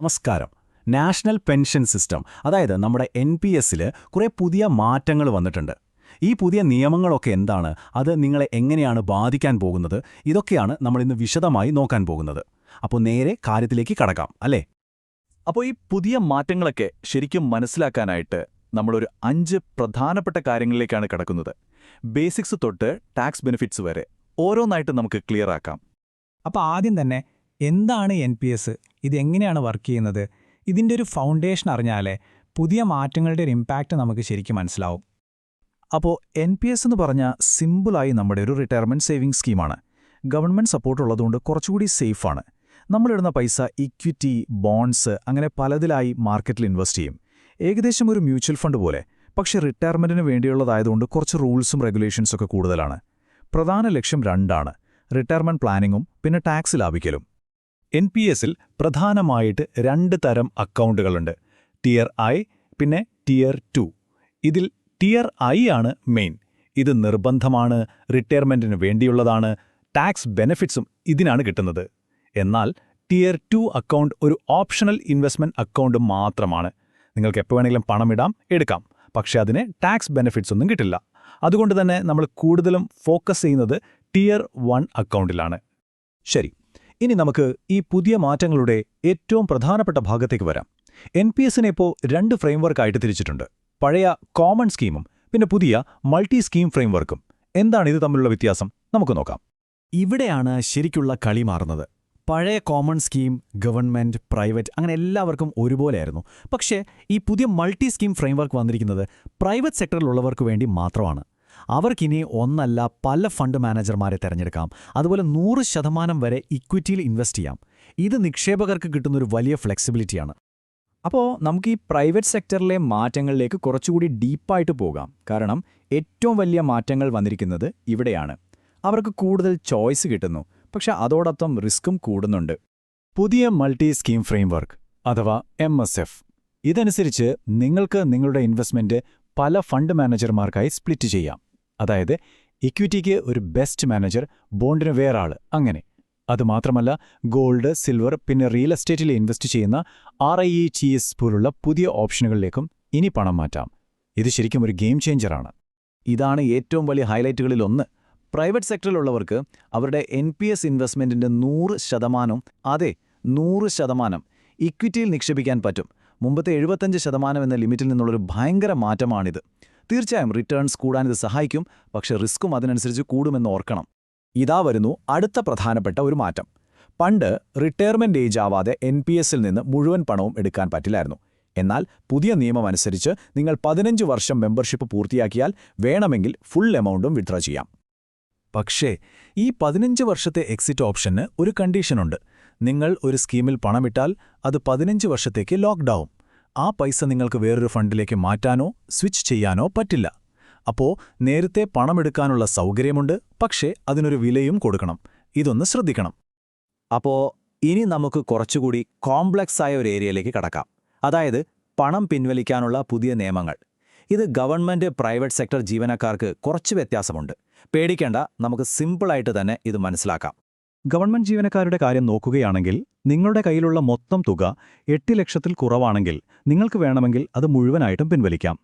നമസ്കാരം. National pension system, അതായത് നമ്മുടെ NPS-ൽ കുറേ പുതിയ മാറ്റങ്ങൾ വന്നിട്ടുണ്ട്. ഈ പുതിയ നിയമങ്ങളൊക്കെ എന്താണ്, അത് നിങ്ങളെ എങ്ങനെയാണ് ബാധിക്കാൻ പോകുന്നത്, ഇതൊക്കെയാണ് നമ്മളിന്ന് വിശദമായി നോക്കാൻ പോകുന്നത്. അപ്പോൾ നേരെ കാര്യത്തിലേക്ക് കടക്കാം, അല്ലേ? അപ്പോൾ ഈ പുതിയ മാറ്റങ്ങളൊക്കെ ശരിക്കും മനസ്സിലാക്കാനായിട്ട് നമ്മളൊരു 5 പ്രധാനപ്പെട്ട കാര്യങ്ങളിലേക്കാണ് കടക്കുന്നത്. ബേസിക്സ് തൊട്ട് ടാക്സ് ബെനിഫിറ്റ്സ് വരെ ഓരോന്നായിട്ട് നമുക്ക് ക്ലിയർ ആക്കാം. അപ്പോൾ ആദ്യം തന്നെ എന്താണ് NPS, ഇതെങ്ങനെയാണ് വർക്ക് ചെയ്യുന്നത്, ഇതിൻ്റെ ഒരു ഫൗണ്ടേഷൻ അറിഞ്ഞാലേ പുതിയ മാറ്റങ്ങളുടെ ഒരു ഇമ്പാക്റ്റ് നമുക്ക് ശരിക്കും മനസ്സിലാവും. അപ്പോൾ NPS എന്ന് പറഞ്ഞാൽ സിമ്പിളായി നമ്മുടെ ഒരു റിട്ടയർമെൻറ്റ് സേവിംഗ് സ്കീമാണ്. ഗവൺമെൻറ് സപ്പോർട്ട് ഉള്ളതുകൊണ്ട് കുറച്ചുകൂടി സേഫാണ്. നമ്മളിടുന്ന പൈസ ഇക്വിറ്റി, ബോൺഡ്സ് അങ്ങനെ പലതിലായി മാർക്കറ്റിൽ ഇൻവെസ്റ്റ് ചെയ്യും. ഏകദേശം ഒരു മ്യൂച്വൽ ഫണ്ട് പോലെ. പക്ഷേ റിട്ടയർമെൻറ്റിന് വേണ്ടിയുള്ളതായതുകൊണ്ട് കുറച്ച് റൂൾസും റെഗുലേഷൻസൊക്കെ കൂടുതലാണ്. പ്രധാന ലക്ഷ്യം രണ്ടാണ്: റിട്ടയർമെൻറ്റ് പ്ലാനിങ്ങും പിന്നെ ടാക്സ് ലാഭിക്കലും. NPS-ൽ പ്രധാനമായിട്ട് 2 തരം അക്കൗണ്ടുകളുണ്ട്. ടിയർ I പിന്നെ ടിയർ 2. ഇതിൽ ടിയർ I ആണ് മെയിൻ. ഇത് നിർബന്ധമാണ്, റിട്ടയർമെൻറ്റിന് വേണ്ടിയുള്ളതാണ്, ടാക്സ് ബെനിഫിറ്റ്സും ഇതിനാണ് കിട്ടുന്നത്. എന്നാൽ ടിയർ 2 അക്കൗണ്ട് ഒരു ഓപ്ഷണൽ ഇൻവെസ്റ്റ്മെന്റ് അക്കൗണ്ട് മാത്രമാണ്. നിങ്ങൾക്ക് എപ്പോൾ വേണമെങ്കിലും പണമിടാം, എടുക്കാം, പക്ഷേ അതിന് ടാക്സ് ബെനിഫിറ്റ്സ് ഒന്നും കിട്ടില്ല. അതുകൊണ്ട് തന്നെ നമ്മൾ കൂടുതലും ഫോക്കസ് ചെയ്യുന്നത് ടിയർ 1 അക്കൗണ്ടിലാണ്. ശരി, ഇനി നമുക്ക് ഈ പുതിയ മാറ്റങ്ങളുടെ ഏറ്റവും പ്രധാനപ്പെട്ട ഭാഗത്തേക്ക് വരാം. NPS-നെ ഇപ്പോൾ 2 ഫ്രെയിംവർക്കായിട്ട് തിരിച്ചിട്ടുണ്ട്. പഴയ കോമൺ സ്കീമും പിന്നെ പുതിയ മൾട്ടി സ്കീം ഫ്രെയിംവർക്കും. എന്താണ് ഇത് തമ്മിലുള്ള വ്യത്യാസം? നമുക്ക് നോക്കാം. ഇവിടെയാണ് ശരിക്കുള്ള കളി മാറുന്നത്. പഴയ കോമൺ സ്കീം ഗവൺമെന്റ്, പ്രൈവറ്റ് അങ്ങനെ എല്ലാവർക്കും ഒരുപോലെയായിരുന്നു. പക്ഷേ ഈ പുതിയ മൾട്ടി സ്കീം ഫ്രെയിംവർക്ക് വന്നിരിക്കുന്നത് പ്രൈവറ്റ് സെക്ടറിലുള്ളവർക്ക് വേണ്ടി മാത്രമാണ്. അവർക്കിനി ഒന്നല്ല പല ഫണ്ട് മാനേജർമാരെ തിരഞ്ഞെടുക്കാം. അതുപോലെ 100% വരെ ഇക്വിറ്റിയിൽ ഇൻവെസ്റ്റ് ചെയ്യാം. ഇത് നിക്ഷേപകർക്ക് കിട്ടുന്നൊരു വലിയ ഫ്ലെക്സിബിലിറ്റിയാണ്. അപ്പോൾ നമുക്ക് ഈ പ്രൈവറ്റ് സെക്ടറിലെ മാറ്റങ്ങളിലേക്ക് കുറച്ചുകൂടി ഡീപ്പായിട്ട് പോകാം. കാരണം ഏറ്റവും വലിയ മാറ്റങ്ങൾ വന്നിരിക്കുന്നത് ഇവിടെയാണ്. അവർക്ക് കൂടുതൽ ചോയ്സ് കിട്ടുന്നു, പക്ഷെ അതോടൊപ്പം റിസ്ക്കും കൂടുന്നുണ്ട്. പുതിയ മൾട്ടി സ്കീം ഫ്രെയിംവർക്ക് അഥവാ MSF. ഇതനുസരിച്ച് നിങ്ങൾക്ക് നിങ്ങളുടെ ഇൻവെസ്റ്റ്മെന്റ് പല ഫണ്ട് മാനേജർമാർക്കായി സ്പ്ലിറ്റ് ചെയ്യാം. അതായത് ഇക്വിറ്റിക്ക് ഒരു ബെസ്റ്റ് മാനേജർ, ബോണ്ടിന് വേറാള്, അങ്ങനെ. അതുമാത്രമല്ല, ഗോൾഡ്, സിൽവർ പിന്നെ റിയൽ എസ്റ്റേറ്റിൽ ഇൻവെസ്റ്റ് ചെയ്യുന്ന RIETS പോലുള്ള പുതിയ ഓപ്ഷനുകളിലേക്കും ഇനി പണം മാറ്റാം. ഇത് ശരിക്കും ഒരു ഗെയിം ചേഞ്ചറാണ്. ഇതാണ് ഏറ്റവും വലിയ ഹൈലൈറ്റുകളിലൊന്ന്. പ്രൈവറ്റ് സെക്ടറിലുള്ളവർക്ക് അവരുടെ NPS ഇൻവെസ്റ്റ്മെൻറ്റിൻ്റെ 100%, അതെ 100% ഇക്വിറ്റിയിൽ നിക്ഷേപിക്കാൻ പറ്റും. മുമ്പത്തെ 75% എന്ന ലിമിറ്റിൽ നിന്നുള്ളൊരു ഭയങ്കര മാറ്റമാണിത്. തീർച്ചയായും റിട്ടേൺസ് കൂടാൻ ഇത് സഹായിക്കും, പക്ഷേ റിസ്ക്കും അതിനനുസരിച്ച് കൂടുമെന്ന് ഓർക്കണം. ഇതാ വരുന്നു അടുത്ത പ്രധാനപ്പെട്ട ഒരു മാറ്റം. പണ്ട് റിട്ടയർമെന്റ് ഏജ് ആവാതെ NPS-ൽ നിന്ന് മുഴുവൻ പണവും എടുക്കാൻ പറ്റില്ലായിരുന്നു. എന്നാൽ പുതിയ നിയമം അനുസരിച്ച് നിങ്ങൾ 15 വർഷം മെമ്പർഷിപ്പ് പൂർത്തിയാക്കിയാൽ വേണമെങ്കിൽ ഫുൾ എമൗണ്ടും വിത്ഡ്രോ ചെയ്യാം. പക്ഷേ ഈ 15 വർഷത്തെ എക്സിറ്റ് ഓപ്ഷന് ഒരു കണ്ടീഷനുണ്ട്. നിങ്ങൾ ഒരു സ്കീമിൽ പണമിട്ടാൽ അത് 15 വർഷത്തേക്ക് ലോക്ക്ഡ് ആവും. ആ പൈസ നിങ്ങൾക്ക് വേറൊരു ഫണ്ടിലേക്ക് മാറ്റാനോ സ്വിച്ച് ചെയ്യാനോ പറ്റില്ല. അപ്പോൾ നേരത്തെ പണമെടുക്കാനുള്ള സൗകര്യമുണ്ട്, പക്ഷേ അതിനൊരു വിലയും കൊടുക്കണം. ഇതൊന്ന് ശ്രദ്ധിക്കണം. അപ്പോൾ ഇനി നമുക്ക് കുറച്ചുകൂടി കോംപ്ലക്സ് ആയ ഒരു ഏരിയയിലേക്ക് കടക്കാം. അതായത് പണം പിൻവലിക്കാനുള്ള പുതിയ നിയമങ്ങൾ. ഇത് ഗവൺമെന്റ്, പ്രൈവറ്റ് സെക്ടർ ജീവനക്കാർക്ക് കുറച്ച് വ്യത്യാസമുണ്ട്. പേടിക്കേണ്ട, നമുക്ക് സിമ്പിളായിട്ട് തന്നെ ഇത് മനസ്സിലാക്കാം. ഗവൺമെന്റ് ജീവനക്കാരുടെ കാര്യം നോക്കുകയാണെങ്കിൽ നിങ്ങളുടെ കയ്യിലുള്ള മൊത്തം തുക 8 ലക്ഷത്തിൽ കുറവാണെങ്കിൽ നിങ്ങൾക്ക് വേണമെങ്കിൽ അത് മുഴുവനായിട്ടും പിൻവലിക്കാം.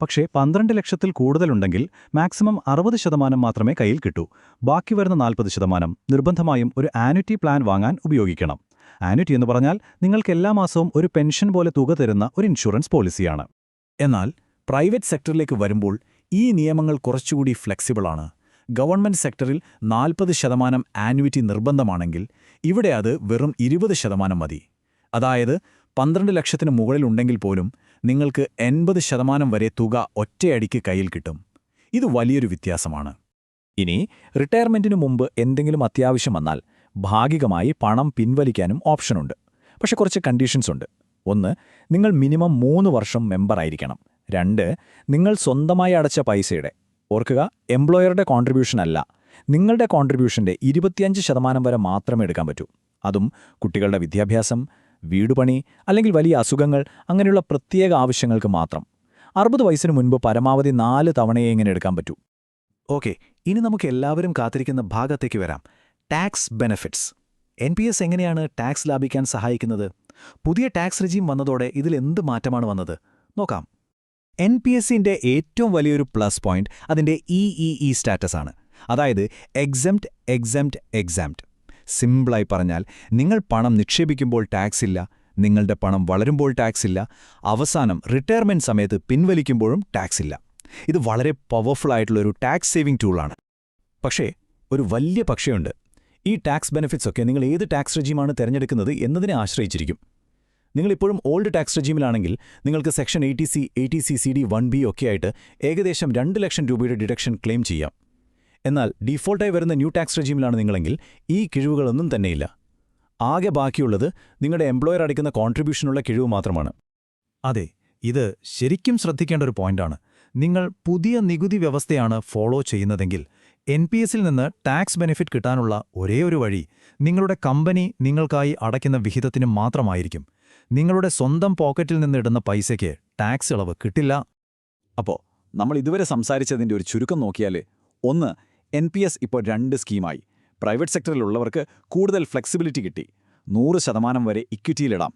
പക്ഷേ 12 ലക്ഷത്തിൽ കൂടുതലുണ്ടെങ്കിൽ മാക്സിമം 60% മാത്രമേ കയ്യിൽ കിട്ടൂ. ബാക്കി വരുന്ന 40% നിർബന്ധമായും ഒരു ആന്വിറ്റി പ്ലാൻ വാങ്ങാൻ ഉപയോഗിക്കണം. ആന്വിറ്റി എന്ന് പറഞ്ഞാൽ നിങ്ങൾക്ക് എല്ലാ മാസവും ഒരു പെൻഷൻ പോലെ തുക തരുന്ന ഒരു ഇൻഷുറൻസ് പോളിസിയാണ്. എന്നാൽ പ്രൈവറ്റ് സെക്ടറിലേക്ക് വരുമ്പോൾ ഈ നിയമങ്ങൾ കുറച്ചുകൂടി ഫ്ലെക്സിബിളാണ്. ഗവൺമെന്റ് സെക്ടറിൽ 40% ആന്വിറ്റി നിർബന്ധമാണെങ്കിൽ ഇവിടെ അത് വെറും 20% മതി. അതായത് 12 ലക്ഷത്തിന് മുകളിലുണ്ടെങ്കിൽ പോലും നിങ്ങൾക്ക് 80% വരെ തുക ഒറ്റയടിക്ക് കയ്യിൽ കിട്ടും. ഇത് വലിയൊരു വ്യത്യാസമാണ്. ഇനി റിട്ടയർമെന്റിനു മുമ്പ് എന്തെങ്കിലും അത്യാവശ്യം വന്നാൽ ഭാഗികമായി പണം പിൻവലിക്കാനും ഓപ്ഷനുണ്ട്. പക്ഷെ കുറച്ച് കണ്ടീഷൻസ് ഉണ്ട്. 1, നിങ്ങൾ മിനിമം 3 വർഷം മെമ്പറായിരിക്കണം. 2, നിങ്ങൾ സ്വന്തമായി അടച്ച പൈസയുടെ, ഓർക്കുക എംപ്ലോയറുടെ കോൺട്രിബ്യൂഷൻ അല്ല, നിങ്ങളുടെ കോൺട്രിബ്യൂഷന്റെ 25% വരെ മാത്രമേ എടുക്കാൻ പറ്റൂ. അതും കുട്ടികളുടെ വിദ്യാഭ്യാസം, വീടുപണി അല്ലെങ്കിൽ വലിയ അസുഖങ്ങൾ അങ്ങനെയുള്ള പ്രത്യേക ആവശ്യങ്ങൾക്ക് മാത്രം. 60 വയസ്സിന് മുൻപ് പരമാവധി 4 തവണയെ ഇങ്ങനെ എടുക്കാൻ പറ്റൂ. ഓക്കെ, ഇനി നമുക്ക് എല്ലാവരും കാത്തിരിക്കുന്ന ഭാഗത്തേക്ക് വരാം. Tax benefits. NPS എങ്ങനെയാണ് ടാക്സ് ലാഭിക്കാൻ സഹായിക്കുന്നത്? പുതിയ ടാക്സ് റെജീം വന്നതോടെ ഇതിലെന്ത് മാറ്റമാണ് വന്നത് നോക്കാം. NPSന്റെ ഏറ്റവും വലിയൊരു പ്ലസ് പോയിന്റ് അതിന്റെ EEE സ്റ്റാറ്റസ് ആണ്. അതായത് എക്സംപ്റ്റ്. സിമ്പിളായി പറഞ്ഞാൽ നിങ്ങൾ പണം നിക്ഷേപിക്കുമ്പോൾ ടാക്സ് ഇല്ല, നിങ്ങളുടെ പണം വളരുമ്പോൾ ടാക്സ് ഇല്ല, അവസാനം റിട്ടയർമെന്റ് സമയത്ത് പിൻവലിക്കുമ്പോഴും ടാക്സ് ഇല്ല. ഇത് വളരെ പവർഫുൾ ആയിട്ടുള്ളൊരു ടാക്സ് സേവിംഗ് ടൂളാണ്. പക്ഷേ ഒരു വലിയ പക്ഷേയുണ്ട്. ഈ ടാക്സ് ബെനിഫിറ്റ്സ് ഒക്കെ നിങ്ങൾ ഏത് ടാക്സ് റെജീമാണ് തിരഞ്ഞെടുക്കുന്നത് എന്നതിനെ ആശ്രയിച്ചിരിക്കും. നിങ്ങളിപ്പോഴും ഓൾഡ് ടാക്സ് റെജീമിലാണെങ്കിൽ നിങ്ങൾക്ക് സെക്ഷൻ 80C, 80CCD 1B ഒക്കെയായിട്ട് ഏകദേശം 2 ലക്ഷം രൂപയുടെ ഡിഡക്ഷൻ ക്ലെയിം ചെയ്യാം. എന്നാൽ ഡീഫോൾട്ടായി വരുന്ന ന്യൂ ടാക്സ് റെജീമിലാണ് നിങ്ങളെങ്കിൽ ഈ കിഴിവുകളൊന്നും തന്നെയില്ല. ആകെ ബാക്കിയുള്ളത് നിങ്ങളുടെ എംപ്ലോയർ അടയ്ക്കുന്ന കോൺട്രിബ്യൂഷനുള്ള കിഴിവ് മാത്രമാണ്. അതെ, ഇത് ശരിക്കും ശ്രദ്ധിക്കേണ്ട ഒരു പോയിന്റാണ്. നിങ്ങൾ പുതിയ നികുതി വ്യവസ്ഥയാണ് ഫോളോ ചെയ്യുന്നതെങ്കിൽ NPSൽ നിന്ന് ടാക്സ് ബെനിഫിറ്റ് കിട്ടാനുള്ള ഒരേയൊരു വഴി നിങ്ങളുടെ കമ്പനി നിങ്ങൾക്കായി അടയ്ക്കുന്ന വിഹിതത്തിന് മാത്രമായിരിക്കും. നിങ്ങളുടെ സ്വന്തം പോക്കറ്റിൽ നിന്നിടുന്ന പൈസയ്ക്ക് ടാക്സ് ഇളവ് കിട്ടില്ല. അപ്പോൾ നമ്മൾ ഇതുവരെ സംസാരിച്ചതിൻ്റെ ഒരു ചുരുക്കം നോക്കിയാൽ, 1. NPS ഇപ്പോൾ 2 സ്കീമായി. പ്രൈവറ്റ് സെക്ടറിലുള്ളവർക്ക് കൂടുതൽ ഫ്ലെക്സിബിലിറ്റി കിട്ടി. 100% വരെ ഇക്വിറ്റിയിലിടാം.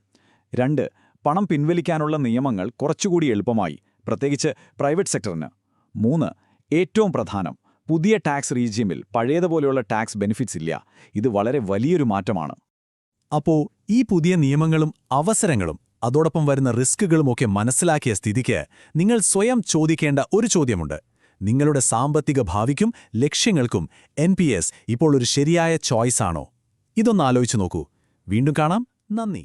2. പണം പിൻവലിക്കാനുള്ള നിയമങ്ങൾ കുറച്ചുകൂടി എളുപ്പമായി, പ്രത്യേകിച്ച് പ്രൈവറ്റ് സെക്ടറിന്. 3. ഏറ്റവും പ്രധാനം, പുതിയ ടാക്സ് റീജിയമിൽ പഴയതുപോലെയുള്ള ടാക്സ് ബെനിഫിറ്റ്സ് ഇല്ല. ഇത് വളരെ വലിയൊരു മാറ്റമാണ്. അപ്പോൾ ഈ പുതിയ നിയമങ്ങളും അവസരങ്ങളും അതോടൊപ്പം വരുന്ന റിസ്കുകളുമൊക്കെ മനസ്സിലാക്കിയ സ്ഥിതിക്ക് നിങ്ങൾ സ്വയം ചോദിക്കേണ്ട ഒരു ചോദ്യമുണ്ട്. നിങ്ങളുടെ സാമ്പത്തിക ഭാവിക്കും ലക്ഷ്യങ്ങൾക്കും NPS ഇപ്പോൾ ഒരു ശരിയായ ചോയ്സാണോ? ഇതൊന്ന് ആലോചിച്ചു നോക്കൂ. വീണ്ടും കാണാം. നന്ദി.